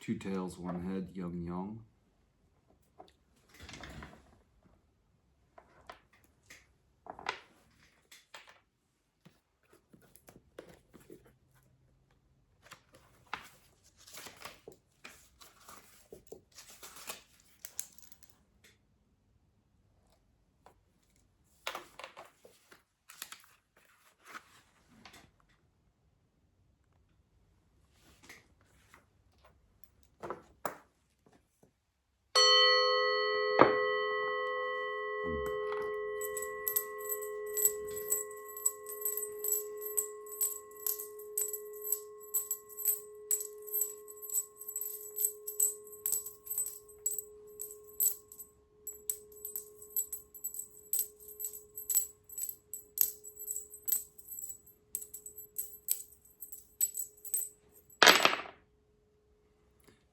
Two tails, one head, yin yang.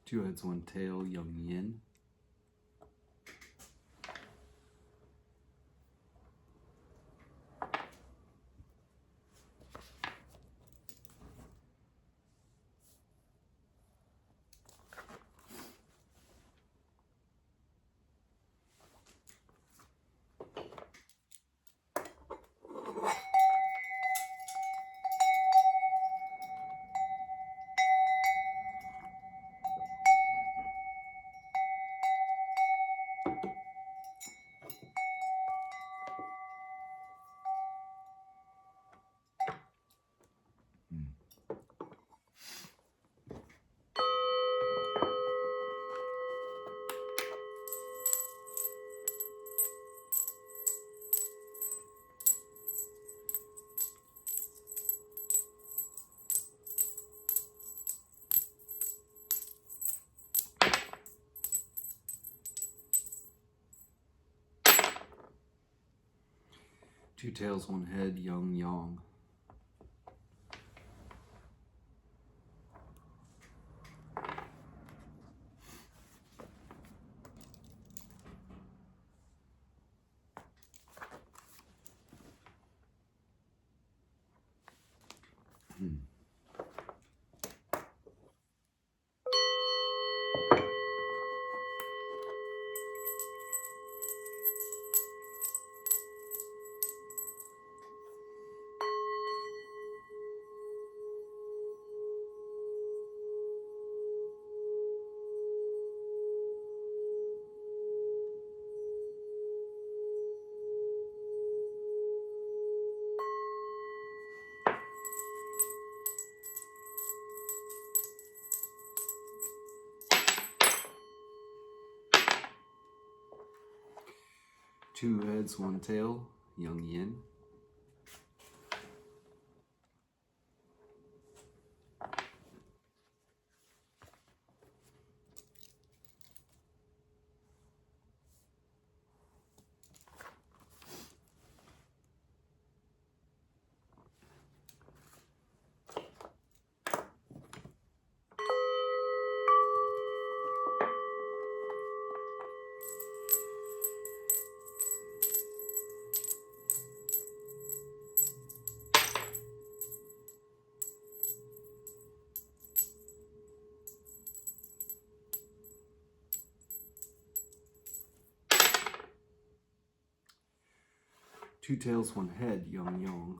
Two heads, one tail, yang yin. Two tails, one head, yin yang. Two heads, one tail, yang yin. Two tails, one head, yang yang.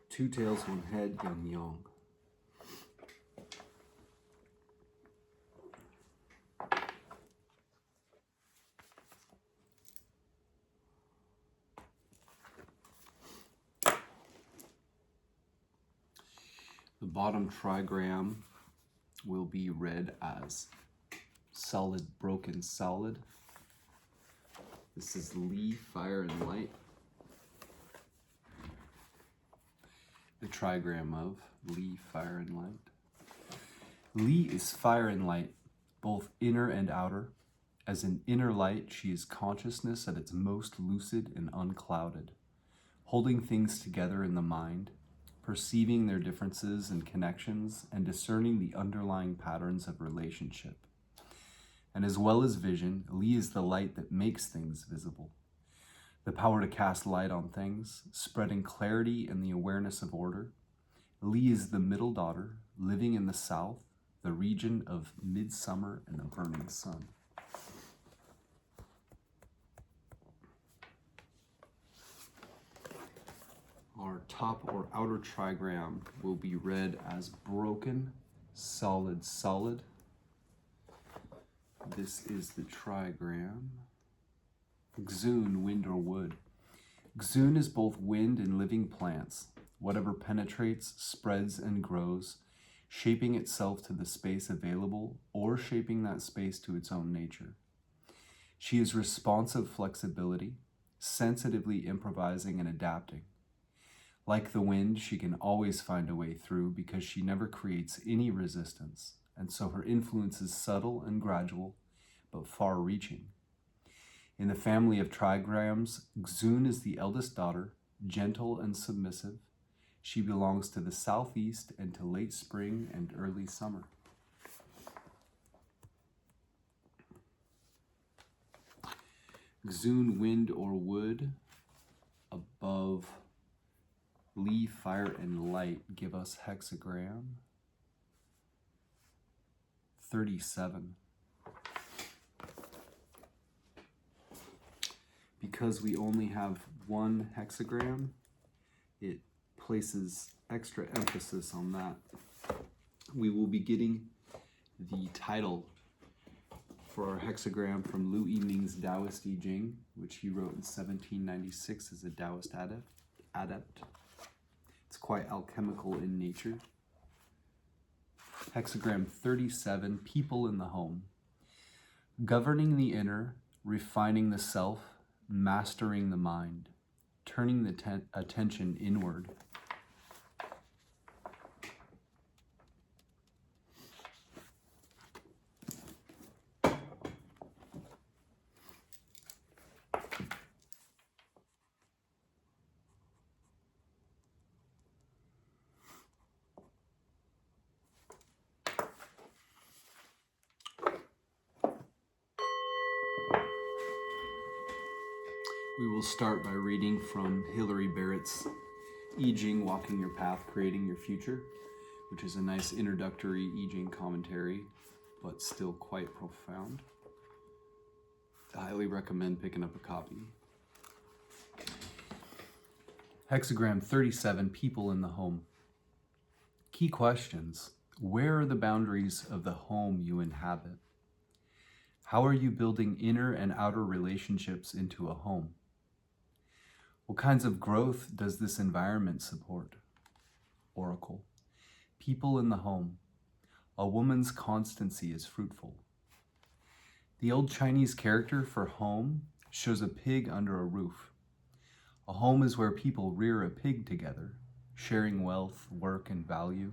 Two tails, one head, yang yang. The bottom trigram will be read as solid, broken, solid. This is Li, fire and light. The trigram of Li, fire and light. Li is fire and light, both inner and outer. As an inner light, she is consciousness at its most lucid and unclouded, holding things together in the mind, perceiving their differences and connections, and discerning the underlying patterns of relationship. And as well as vision, Li is the light that makes things visible. The power to cast light on things, spreading clarity and the awareness of order. Li is the middle daughter, living in the south, the region of midsummer and the burning sun. Our top or outer trigram will be read as broken, solid, solid. This is the trigram. Xun, wind or wood. Xun is both wind and living plants. Whatever penetrates, spreads, and grows, shaping itself to the space available or shaping that space to its own nature. She is responsive flexibility, sensitively improvising and adapting. Like the wind, she can always find a way through because she never creates any resistance, and so her influence is subtle and gradual, but far-reaching. In the family of trigrams, Xun is the eldest daughter, gentle and submissive. She belongs to the southeast and to late spring and early summer. Xun, wind or wood, above Li, fire and light, give us hexagram 37. Because we only have one hexagram, it places extra emphasis on that. We will be getting the title for our hexagram from I-ming's Taoist I Ching, which he wrote in 1796 as a Taoist adept. It's quite alchemical in nature. Hexagram 37, people in the home. Governing the inner, refining the self, mastering the mind, turning the attention inward. We will start by reading from Hilary Barrett's I Ching, Walking Your Path, Creating Your Future, which is a nice introductory I Ching commentary, but still quite profound. I highly recommend picking up a copy. Hexagram 37, people in the home. Key questions. Where are the boundaries of the home you inhabit? How are you building inner and outer relationships into a home? What kinds of growth does this environment support? Oracle. People in the home. A woman's constancy is fruitful. The old Chinese character for home shows a pig under a roof. A home is where people rear a pig together, sharing wealth, work, and value.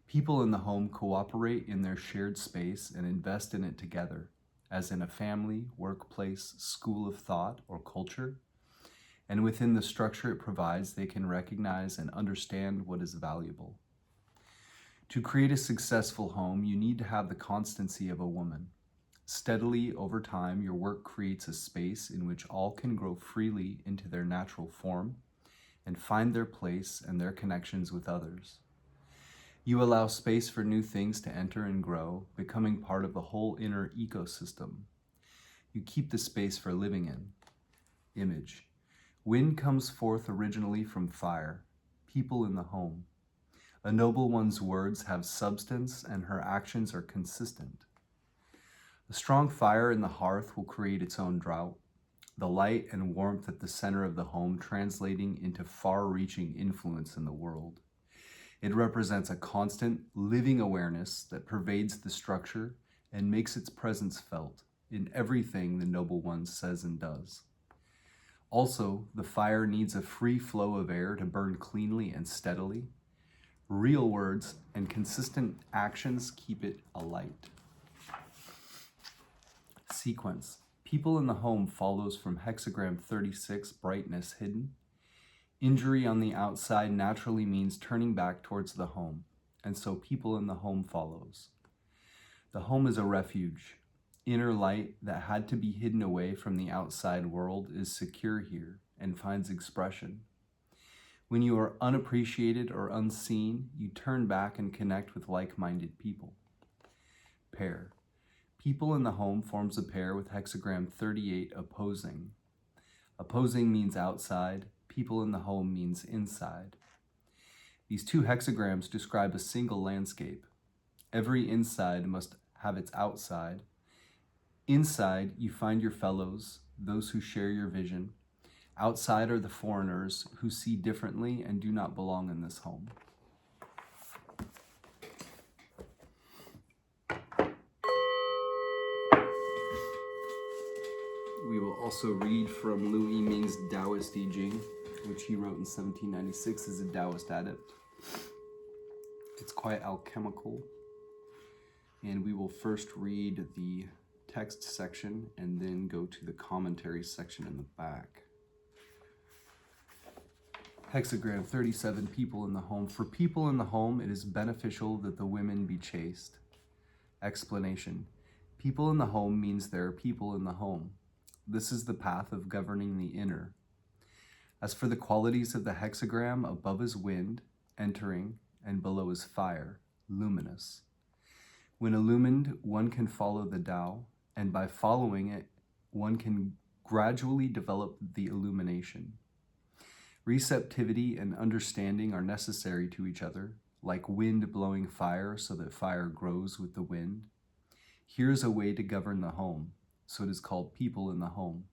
People in the home cooperate in their shared space and invest in it together, as in a family, workplace, school of thought, or culture. And within the structure it provides, they can recognize and understand what is valuable. To create a successful home, you need to have the constancy of a woman. Steadily, over time, your work creates a space in which all can grow freely into their natural form and find their place and their connections with others. You allow space for new things to enter and grow, becoming part of the whole inner ecosystem. You keep the space for living in. Image. Wind comes forth originally from fire. People in the home. A noble one's words have substance and her actions are consistent. A strong fire in the hearth will create its own drought, the light and warmth at the center of the home translating into far-reaching influence in the world. It represents a constant, living awareness that pervades the structure and makes its presence felt in everything the noble one says and does. Also, the fire needs a free flow of air to burn cleanly and steadily. Real words and consistent actions keep it alight. Sequence. People in the home follows from hexagram 36, brightness hidden. Injury on the outside naturally means turning back towards the home, and so people in the home follows. The home is a refuge. Inner light that had to be hidden away from the outside world is secure here and finds expression. When you are unappreciated or unseen, you turn back and connect with like-minded people. Pair. People in the home forms a pair with hexagram 38 opposing. Opposing means outside. People in the home means inside. These two hexagrams describe a single landscape. Every inside must have its outside. Inside, you find your fellows, those who share your vision. Outside are the foreigners who see differently and do not belong in this home. We will also read from I-ming's Taoist I Ching, which he wrote in 1796 as a Taoist adept. It's quite alchemical, and we will first read the text section and then go to the commentary section in the back. Hexagram 37, people in the home. For people in the home, it is beneficial that the women be chaste. Explanation. People in the home means there are people in the home. This is the path of governing the inner. As for the qualities of the hexagram, above is wind, entering, and below is fire, luminous. When illumined, one can follow the Tao, and by following it, one can gradually develop the illumination. Receptivity and understanding are necessary to each other, like wind blowing fire so that fire grows with the wind. Here's a way to govern the home, so it is called people in the home.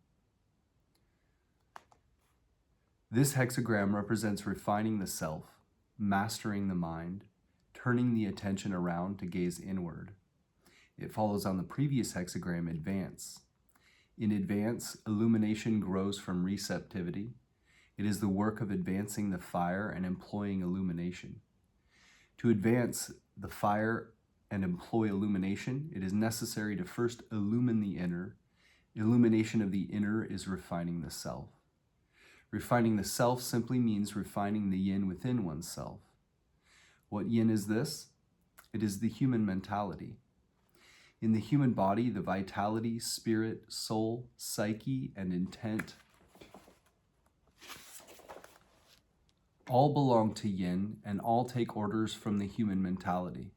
This hexagram represents refining the self, mastering the mind, turning the attention around to gaze inward. It follows on the previous hexagram, advance. In advance, illumination grows from receptivity. It is the work of advancing the fire and employing illumination. To advance the fire and employ illumination, it is necessary to first illumine the inner. Illumination of the inner is refining the self. Refining the self simply means refining the yin within oneself. What yin is this? It is the human mentality. In the human body, the vitality, spirit, soul, psyche, and intent all belong to yin and all take orders from the human mentality.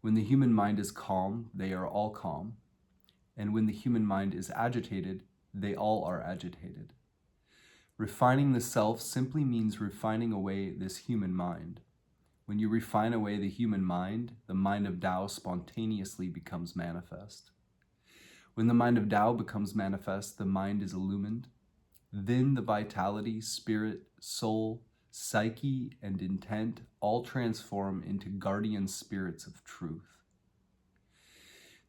When the human mind is calm, they are all calm. And when the human mind is agitated, they all are agitated. Refining the self simply means refining away this human mind. When you refine away the human mind, the mind of Tao spontaneously becomes manifest. When the mind of Tao becomes manifest, the mind is illumined. Then the vitality, spirit, soul, psyche, and intent all transform into guardian spirits of truth.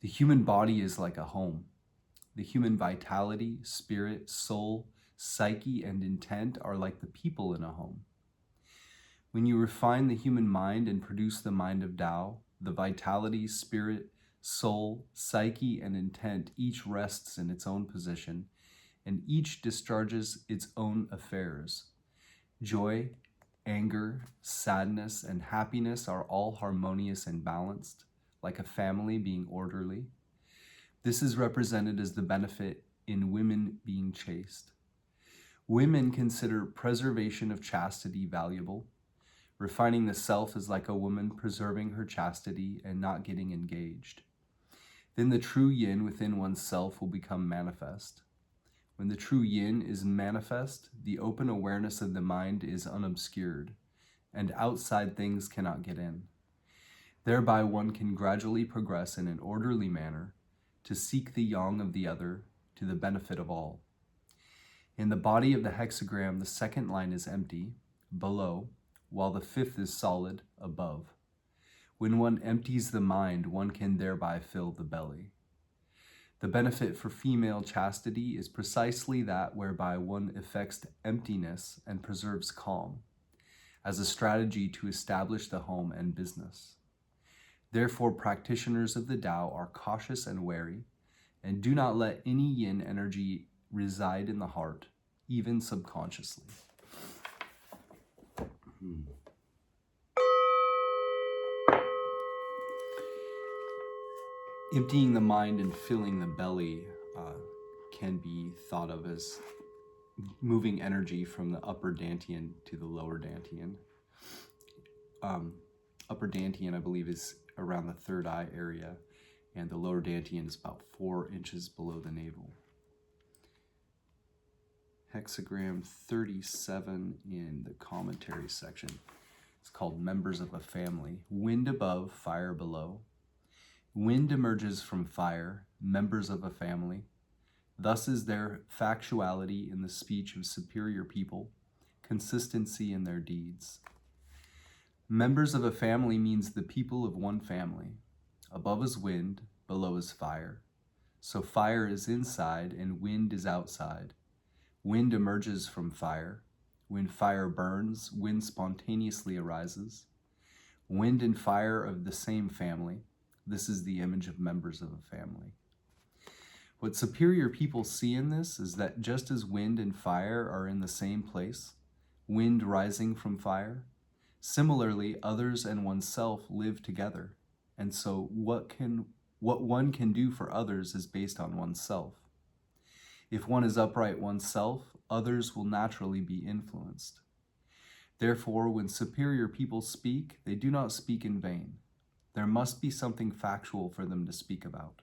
The human body is like a home. The human vitality, spirit, soul, psyche, and intent are like the people in a home. When you refine the human mind and produce the mind of Tao, the vitality, spirit, soul, psyche, and intent each rests in its own position, and each discharges its own affairs. Joy, anger, sadness, and happiness are all harmonious and balanced, like a family being orderly. This is represented as the benefit in women being chaste. Women consider preservation of chastity valuable. Refining the self is like a woman preserving her chastity and not getting engaged. Then the true yin within oneself will become manifest. When the true yin is manifest, the open awareness of the mind is unobscured, and outside things cannot get in. Thereby one can gradually progress in an orderly manner to seek the yang of the other to the benefit of all. In the body of the hexagram, the second line is empty, below, while the fifth is solid, above. When one empties the mind, one can thereby fill the belly. The benefit for female chastity is precisely that whereby one effects emptiness and preserves calm, as a strategy to establish the home and business. Therefore, practitioners of the Tao are cautious and wary, and do not let any yin energy reside in the heart, even subconsciously. Emptying the mind and filling the belly can be thought of as moving energy from the upper dantian to the lower dantian. Upper dantian, I believe, is around the third eye area, and the lower dantian is about 4 inches below the navel. Hexagram 37 in the commentary section. It's called Members of a Family. Wind above, fire below. Wind emerges from fire, members of a family. Thus is there factuality in the speech of superior people, consistency in their deeds. Members of a family means the people of one family. Above is wind, below is fire. So fire is inside and wind is outside. Wind emerges from fire. When fire burns, wind spontaneously arises. Wind and fire of the same family. This is the image of members of a family. What superior people see in this is that just as wind and fire are in the same place, wind rising from fire, similarly others and oneself live together, and so what one can do for others is based on oneself. If one is upright oneself, others will naturally be influenced. Therefore, when superior people speak, they do not speak in vain. There must be something factual for them to speak about.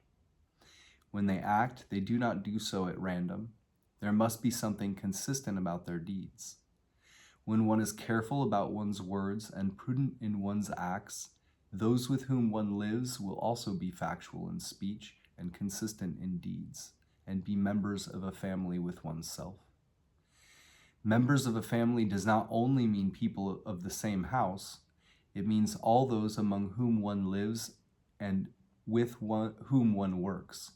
When they act, they do not do so at random. There must be something consistent about their deeds. When one is careful about one's words and prudent in one's acts, those with whom one lives will also be factual in speech and consistent in deeds, and be members of a family with oneself. Members of a family does not only mean people of the same house, it means all those among whom one lives and with whom one works.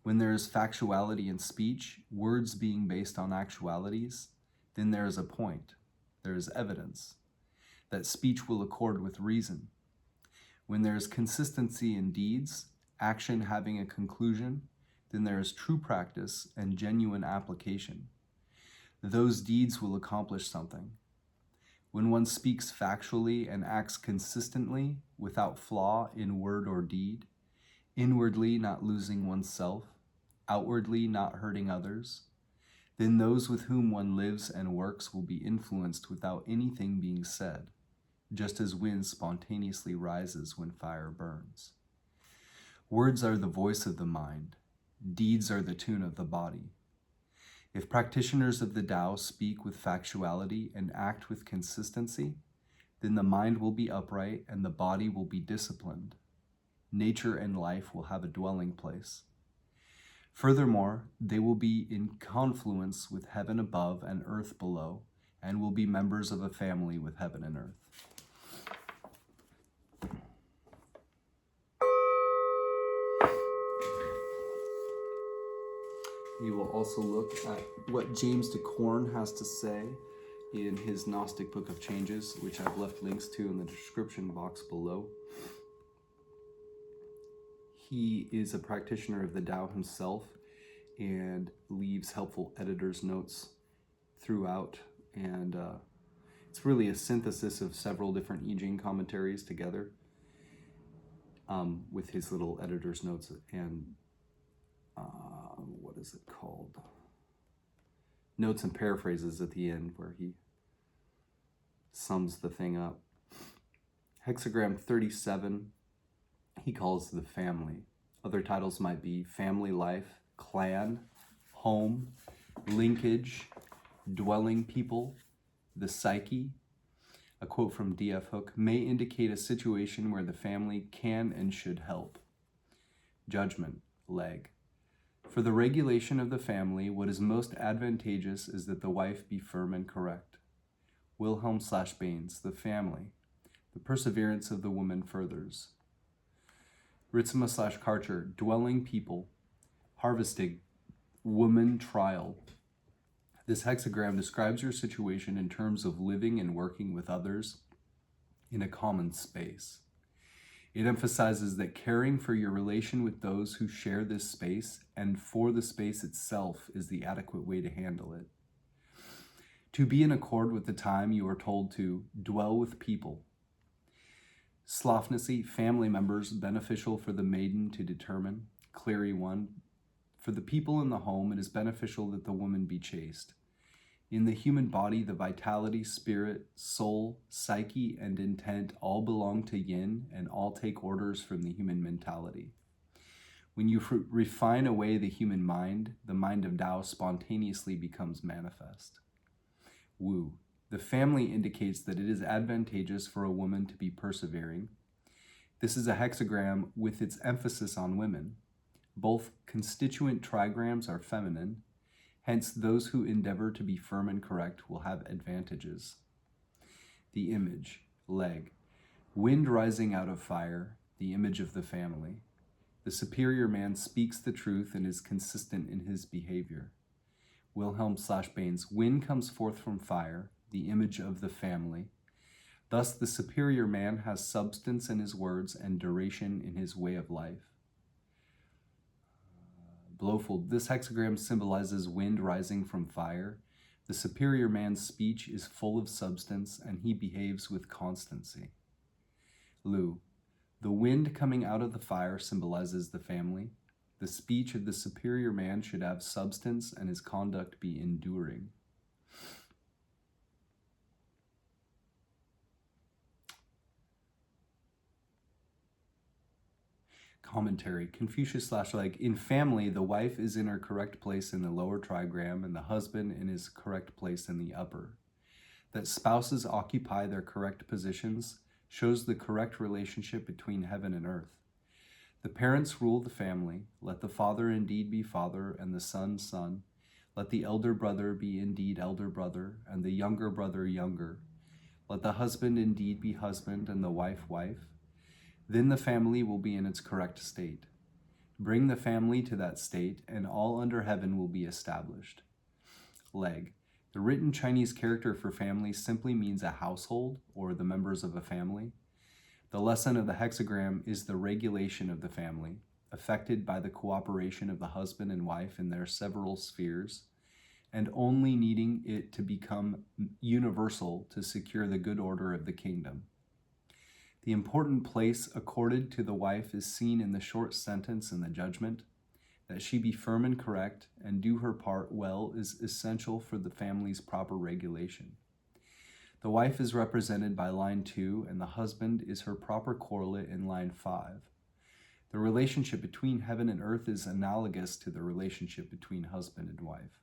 When there is factuality in speech, words being based on actualities, then there is a point, there is evidence, that speech will accord with reason. When there is consistency in deeds, action having a conclusion, then there is true practice and genuine application. Those deeds will accomplish something. When one speaks factually and acts consistently, without flaw in word or deed, inwardly not losing oneself, outwardly not hurting others, then those with whom one lives and works will be influenced without anything being said, just as wind spontaneously rises when fire burns. Words are the voice of the mind. Deeds are the tune of the body. If practitioners of the Tao speak with factuality and act with consistency, then the mind will be upright and the body will be disciplined. Nature and life will have a dwelling place. Furthermore, they will be in confluence with heaven above and earth below, and will be members of a family with heaven and earth. We will also look at what James Dekorne has to say in his Gnostic Book of Changes, which I've left links to in the description box below. He is a practitioner of the Tao himself and leaves helpful editor's notes throughout. And it's really a synthesis of several different I Ching commentaries together with his little editor's notes and what is it called? Notes and paraphrases at the end where he sums the thing up. Hexagram 37, he calls the family. Other titles might be family life, clan, home, linkage, dwelling people, the psyche. A quote from D.F. Hook, may indicate a situation where the family can and should help. Judgment, leg. For the regulation of the family, what is most advantageous is that the wife be firm and correct. Wilhelm/Baines, the family. The perseverance of the woman furthers. Ritzema/Karcher, dwelling people. Harvesting, woman trial. This hexagram describes your situation in terms of living and working with others in a common space. It emphasizes that caring for your relation with those who share this space and for the space itself is the adequate way to handle it. To be in accord with the time you are told to dwell with people. Slofnacy, family members, beneficial for the maiden to determine. Cleary 1. For the people in the home, it is beneficial that the woman be chaste. In the human body, the vitality, spirit, soul, psyche, and intent all belong to yin and all take orders from the human mentality. When you refine away the human mind, the mind of Tao spontaneously becomes manifest. Wu. The family indicates that it is advantageous for a woman to be persevering. This is a hexagram with its emphasis on women. Both constituent trigrams are feminine. Hence, those who endeavor to be firm and correct will have advantages. The image, leg. Wind rising out of fire, the image of the family. The superior man speaks the truth and is consistent in his behavior. Wilhelm/Baines, wind comes forth from fire, the image of the family. Thus, the superior man has substance in his words and duration in his way of life. Blowfold, this hexagram symbolizes wind rising from fire. The superior man's speech is full of substance and he behaves with constancy. Lu, the wind coming out of the fire symbolizes the family. The speech of the superior man should have substance and his conduct be enduring. Commentary, Confucius/Leg. In family, the wife is in her correct place in the lower trigram and the husband in his correct place in the upper. That spouses occupy their correct positions shows the correct relationship between heaven and earth. The parents rule the family. Let the father indeed be father and the son, son. Let the elder brother be indeed elder brother and the younger brother younger. Let the husband indeed be husband and the wife wife. Then the family will be in its correct state. Bring the family to that state, and all under heaven will be established. Leg. The written Chinese character for family simply means a household, or the members of a family. The lesson of the hexagram is the regulation of the family, affected by the cooperation of the husband and wife in their several spheres, and only needing it to become universal to secure the good order of the kingdom. The important place accorded to the wife is seen in the short sentence in the judgment. That she be firm and correct and do her part well is essential for the family's proper regulation. The wife is represented by line 2 and the husband is her proper correlate in line 5. The relationship between heaven and earth is analogous to the relationship between husband and wife.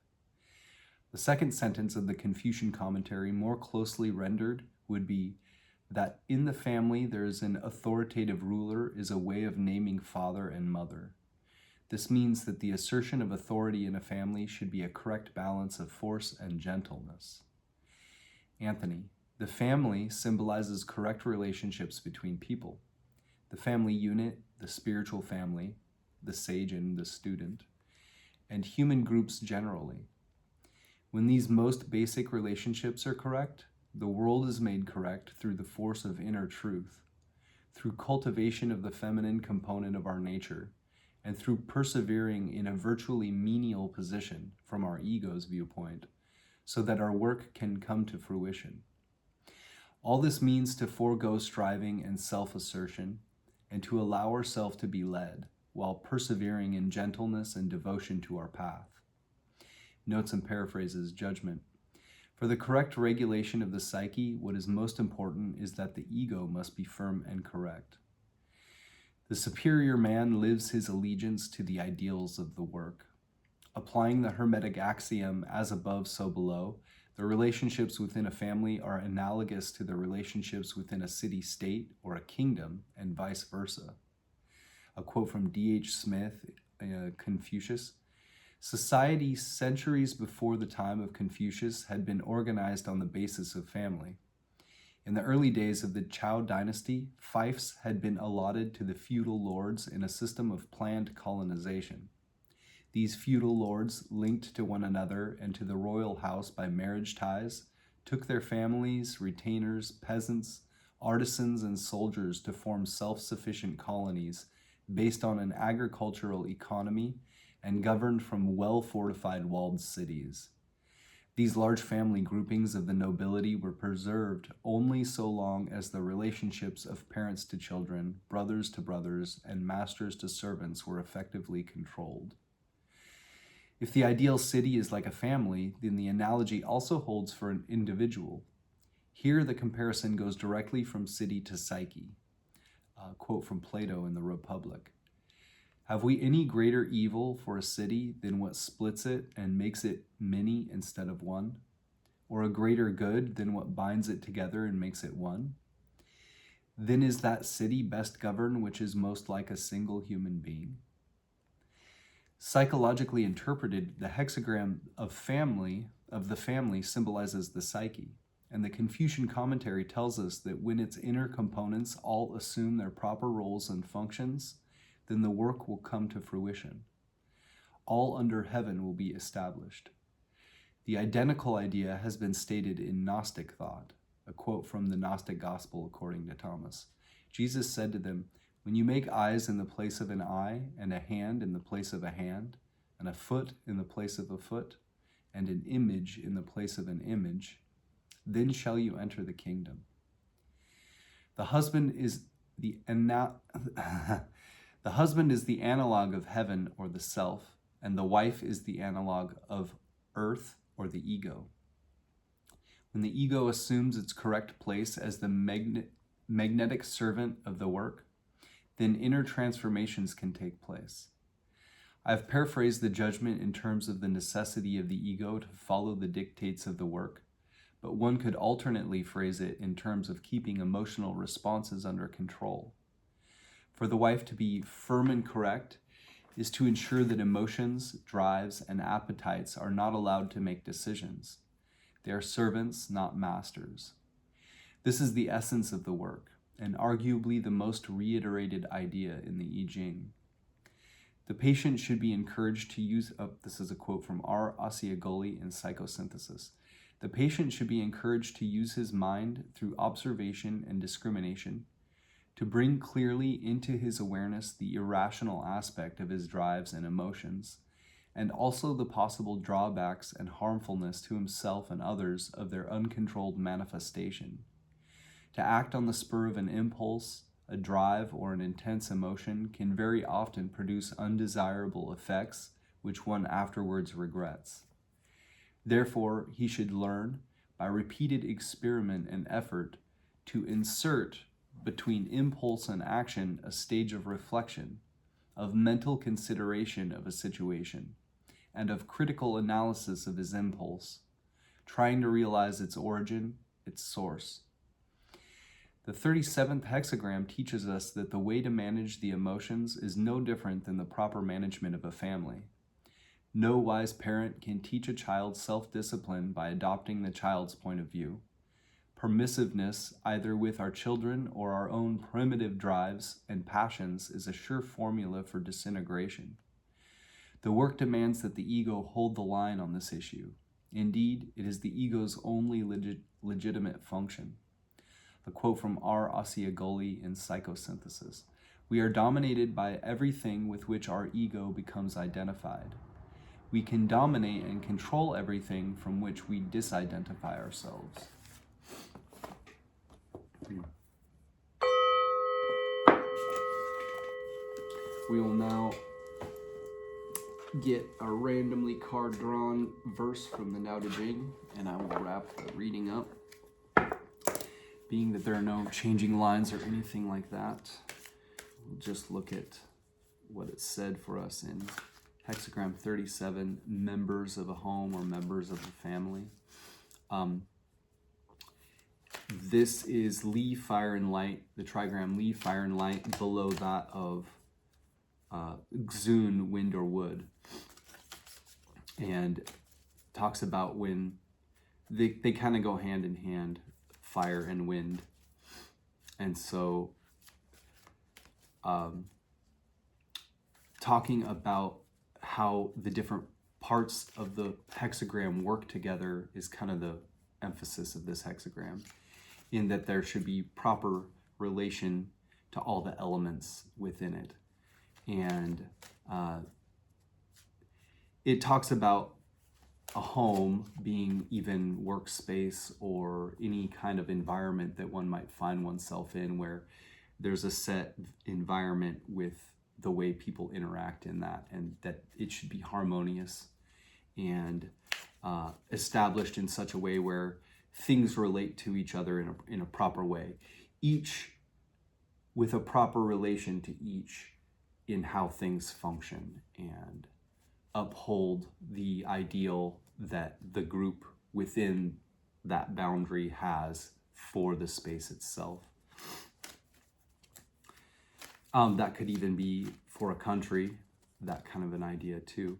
The second sentence of the Confucian commentary, more closely rendered, would be that in the family there is an authoritative ruler is a way of naming father and mother. This means that the assertion of authority in a family should be a correct balance of force and gentleness. Anthony, the family symbolizes correct relationships between people. The family unit, the spiritual family, the sage and the student, and human groups generally. When these most basic relationships are correct, the world is made correct through the force of inner truth, through cultivation of the feminine component of our nature, and through persevering in a virtually menial position from our ego's viewpoint, so that our work can come to fruition. All this means to forego striving and self-assertion, and to allow ourselves to be led, while persevering in gentleness and devotion to our path. Notes and paraphrases, judgment. For the correct regulation of the psyche, what is most important is that the ego must be firm and correct. The superior man lives his allegiance to the ideals of the work. Applying the Hermetic axiom, as above, so below, the relationships within a family are analogous to the relationships within a city-state or a kingdom, and vice versa. A quote from D.H. Smith, Confucius. Society centuries before the time of Confucius had been organized on the basis of family. In the early days of the Zhou dynasty, fiefs had been allotted to the feudal lords in a system of planned colonization. These feudal lords, linked to one another and to the royal house by marriage ties, took their families, retainers, peasants, artisans, and soldiers to form self-sufficient colonies based on an agricultural economy and governed from well-fortified walled cities. These large family groupings of the nobility were preserved only so long as the relationships of parents to children, brothers to brothers, and masters to servants were effectively controlled. If the ideal city is like a family, then the analogy also holds for an individual. Here the comparison goes directly from city to psyche. A quote from Plato in the Republic. Have we any greater evil for a city than what splits it and makes it many instead of one? Or a greater good than what binds it together and makes it one? Then is that city best governed which is most like a single human being? Psychologically interpreted, the hexagram of the family symbolizes the psyche, and the Confucian commentary tells us that when its inner components all assume their proper roles and functions, then the work will come to fruition. All under heaven will be established. The identical idea has been stated in Gnostic thought, a quote from the Gnostic Gospel according to Thomas. Jesus said to them, "When you make eyes in the place of an eye, and a hand in the place of a hand, and a foot in the place of a foot, and an image in the place of an image, then shall you enter the kingdom." The husband is the analog of heaven or the self, and the wife is the analog of earth or the ego. When the ego assumes its correct place as the magnetic servant of the work, then inner transformations can take place. I've paraphrased the judgment in terms of the necessity of the ego to follow the dictates of the work, but one could alternately phrase it in terms of keeping emotional responses under control. For the wife to be firm and correct is to ensure that emotions, drives, and appetites are not allowed to make decisions. They are servants, not masters. This is the essence of the work, and arguably the most reiterated idea in the I Ching. The patient should be encouraged to use, this is a quote from R. Asiagoli in Psychosynthesis. The patient should be encouraged to use his mind through observation and discrimination to bring clearly into his awareness the irrational aspect of his drives and emotions, and also the possible drawbacks and harmfulness to himself and others of their uncontrolled manifestation. To act on the spur of an impulse, a drive, or an intense emotion can very often produce undesirable effects which one afterwards regrets. Therefore, he should learn, by repeated experiment and effort, to insert between impulse and action a stage of reflection, of mental consideration of a situation, and of critical analysis of his impulse, trying to realize its origin, its source. The 37th hexagram teaches us that the way to manage the emotions is no different than the proper management of a family. No wise parent can teach a child self-discipline by adopting the child's point of view, permissiveness, either with our children or our own primitive drives and passions, is a sure formula for disintegration. The work demands that the ego hold the line on this issue. Indeed, it is the ego's only legitimate function. A quote from R. Asiagoli in Psychosynthesis. We are dominated by everything with which our ego becomes identified. We can dominate and control everything from which we disidentify ourselves. We will now get a randomly card drawn verse from the Tao Te Ching, and I will wrap the reading up. Being that there are no changing lines or anything like that, we'll just look at what it said for us in Hexagram 37, members of a home or members of a family. This is Li, Fire, and Light, the trigram Li, Fire, and Light, below that of Xun, Wind, or Wood. And talks about when they kind of go hand in hand, fire and wind. And so talking about how the different parts of the hexagram work together is kind of the emphasis of this hexagram, in that there should be proper relation to all the elements within it. And it talks about a home being even workspace or any kind of environment that one might find oneself in, where there's a set environment with the way people interact in that, and that it should be harmonious and established in such a way where things relate to each other in a proper way, each with a proper relation to each in how things function, and uphold the ideal that the group within that boundary has for the space itself. That could even be for a country, that kind of an idea too.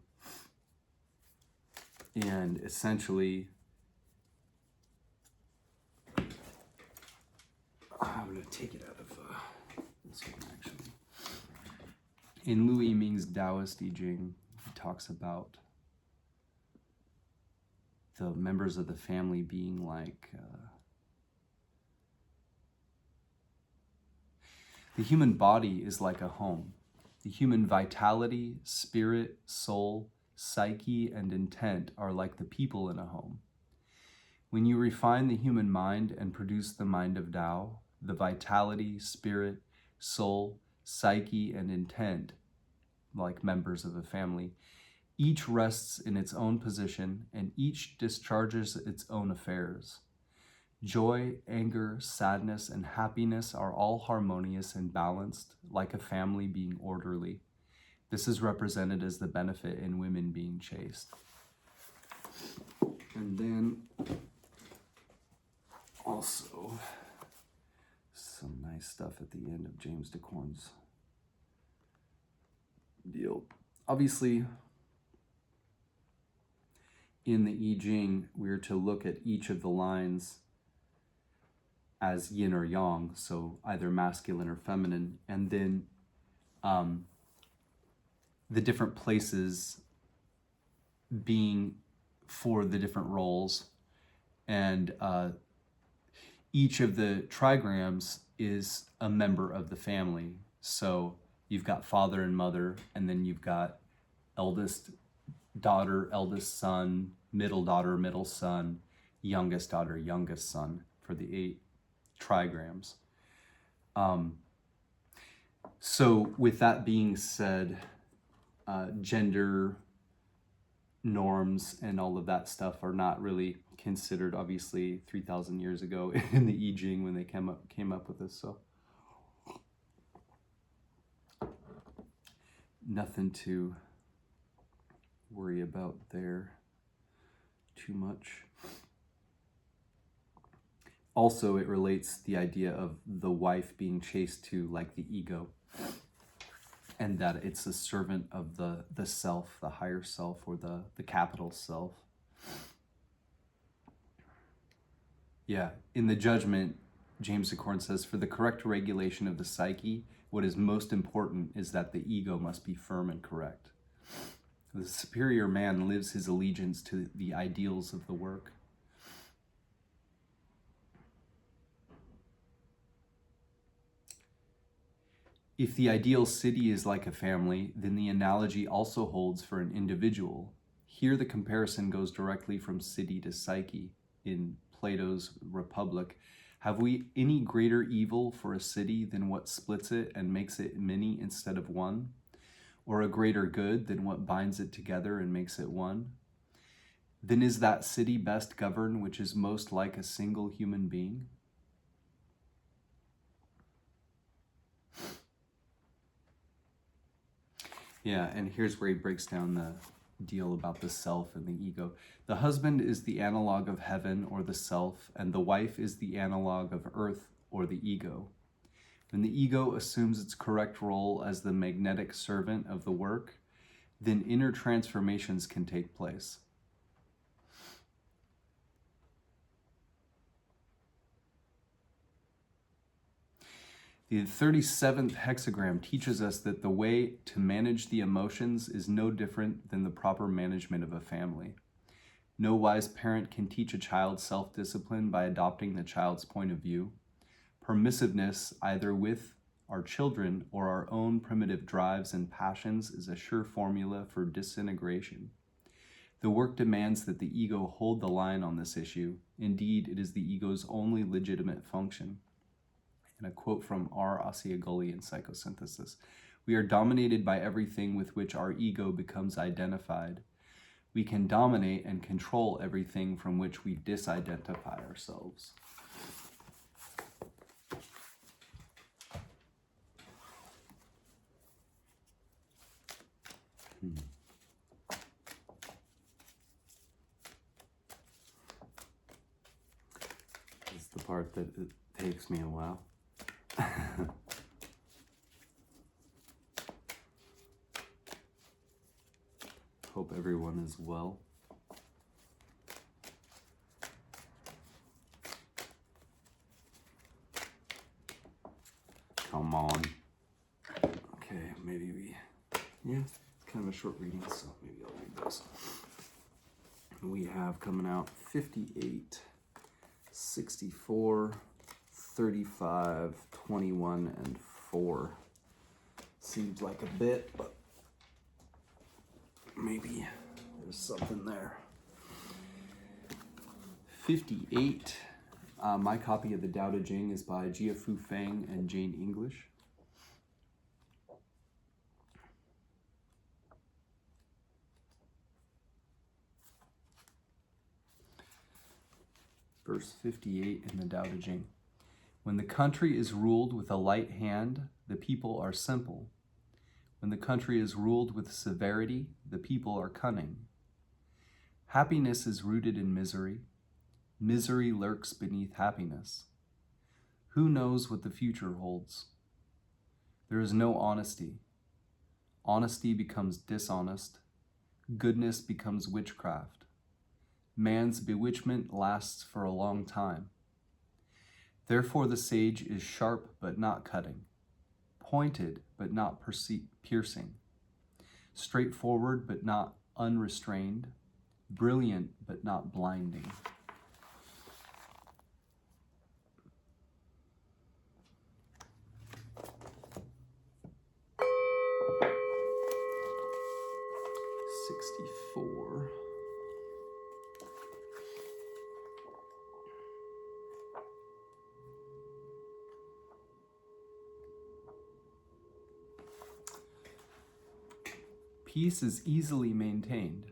And essentially, I'm going to take it out of this one actually. In I-ming's Taoist I Ching, he talks about the members of the family being like the human body is like a home. The human vitality, spirit, soul, psyche, and intent are like the people in a home. When you refine the human mind and produce the mind of Tao, the vitality, spirit, soul, psyche, and intent, like members of a family, each rests in its own position and each discharges its own affairs. Joy, anger, sadness, and happiness are all harmonious and balanced, like a family being orderly. This is represented as the benefit in women being chaste. And then also some nice stuff at the end of James Dekorne's deal. Obviously, in the I Ching, we're to look at each of the lines as yin or yang, so either masculine or feminine, and then the different places being for the different roles. And each of the trigrams is a member of the family. So you've got father and mother, and then you've got eldest daughter, eldest son, middle daughter, middle son, youngest daughter, youngest son, for the 8 trigrams. So with that being said, gender norms and all of that stuff are not really considered, obviously, 3,000 years ago in the I Ching when they came up with this. So nothing to worry about there too much. Also, it relates the idea of the wife being chaste to like the ego, and that it's a servant of the self, the higher self, or the capital self. Yeah, in the judgment, James Dekorne says, for the correct regulation of the psyche, what is most important is that the ego must be firm and correct. The superior man lives his allegiance to the ideals of the work. If the ideal city is like a family, then the analogy also holds for an individual. Here the comparison goes directly from city to psyche. In Plato's Republic, have we any greater evil for a city than what splits it and makes it many instead of one? Or a greater good than what binds it together and makes it one? Then is that city best governed which is most like a single human being? Yeah, and here's where he breaks down the deal about the self and the ego. The husband is the analog of heaven or the self, and the wife is the analog of earth or the ego. When the ego assumes its correct role as the magnetic servant of the work, then inner transformations can take place. The 37th hexagram teaches us that the way to manage the emotions is no different than the proper management of a family. No wise parent can teach a child self-discipline by adopting the child's point of view. Permissiveness, either with our children or our own primitive drives and passions, is a sure formula for disintegration. The work demands that the ego hold the line on this issue. Indeed, it is the ego's only legitimate function. And a quote from R. Asiaguli in Psychosynthesis. We are dominated by everything with which our ego becomes identified. We can dominate and control everything from which we disidentify ourselves. This is the part that it takes me a while. Hope everyone is well. Come on. Okay, maybe it's kind of a short reading, so maybe I'll read those. We have coming out 58, 64, 35, 21, and 4. Seems like a bit, but maybe there's something there. 58. My copy of the Tao Te Ching is by Jia-Fu Feng and Jane English. Verse 58 in the Tao Te Ching. When the country is ruled with a light hand, the people are simple. When the country is ruled with severity, the people are cunning. Happiness is rooted in misery. Misery lurks beneath happiness. Who knows what the future holds? There is no honesty. Honesty becomes dishonest. Goodness becomes witchcraft. Man's bewitchment lasts for a long time. Therefore the sage is sharp but not cutting, pointed but not piercing, straightforward but not unrestrained, brilliant but not blinding. '64. Peace is easily maintained.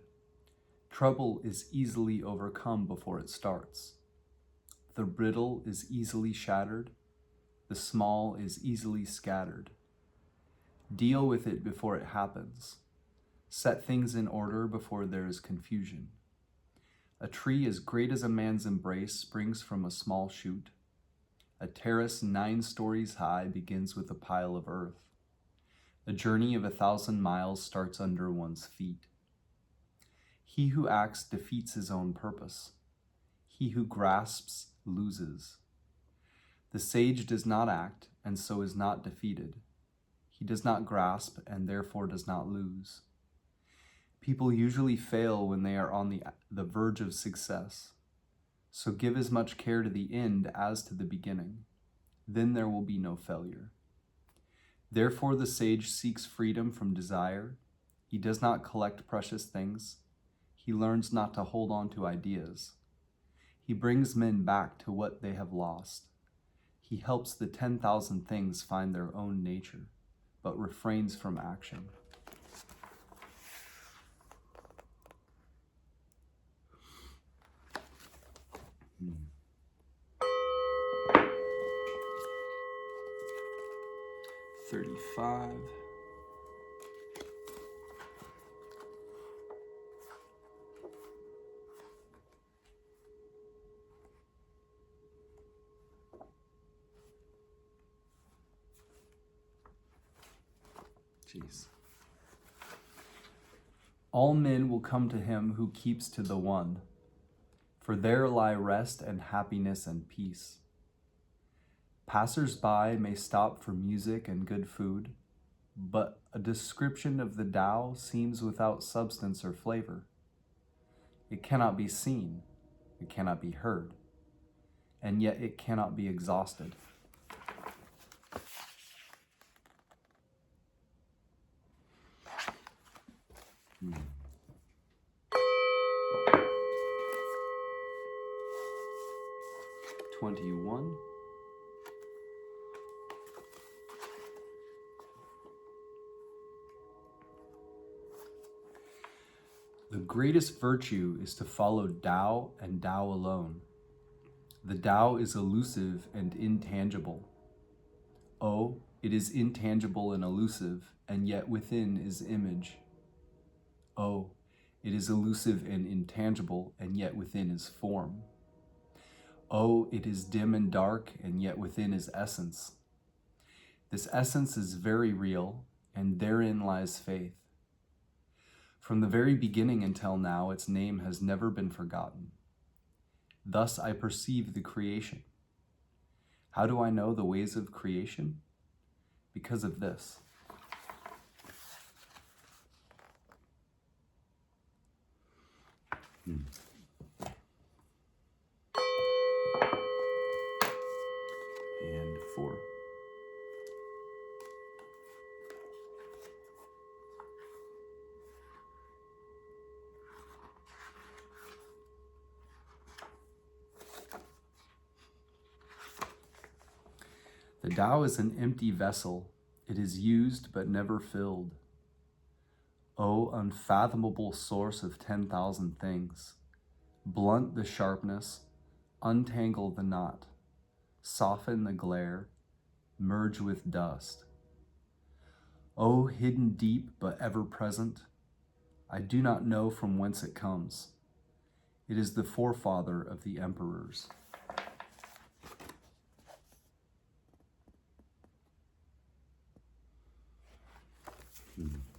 Trouble is easily overcome before it starts. The brittle is easily shattered. The small is easily scattered. Deal with it before it happens. Set things in order before there is confusion. A tree as great as a man's embrace springs from a small shoot. A terrace 9 stories high begins with a pile of earth. A journey of 1,000 miles starts under one's feet. He who acts defeats his own purpose. He who grasps loses. The sage does not act, and so is not defeated. He does not grasp, and therefore does not lose. People usually fail when they are on the verge of success. So give as much care to the end as to the beginning. Then there will be no failure. Therefore the sage seeks freedom from desire. He does not collect precious things. He learns not to hold on to ideas. He brings men back to what they have lost. He helps the 10,000 things find their own nature, but refrains from action. Hmm. 35. Jeez. All men will come to him who keeps to the one, for there lie rest and happiness and peace. Passers-by may stop for music and good food, but a description of the Tao seems without substance or flavor. It cannot be seen, it cannot be heard, and yet it cannot be exhausted. Hmm. $21. The greatest virtue is to follow Tao and Tao alone. The Tao is elusive and intangible. Oh, it is intangible and elusive, and yet within is image. Oh, it is elusive and intangible, and yet within is form. Oh, it is dim and dark, and yet within is essence. This essence is very real, and therein lies faith. From the very beginning until now, its name has never been forgotten. Thus I perceive the creation. How do I know the ways of creation? Because of this. And 4. The Tao is an empty vessel. It is used but never filled. O unfathomable source of 10,000 things, blunt the sharpness, untangle the knot, soften the glare, merge with dust. O hidden deep but ever present, I do not know from whence it comes. It is the forefather of the emperors. Hmm.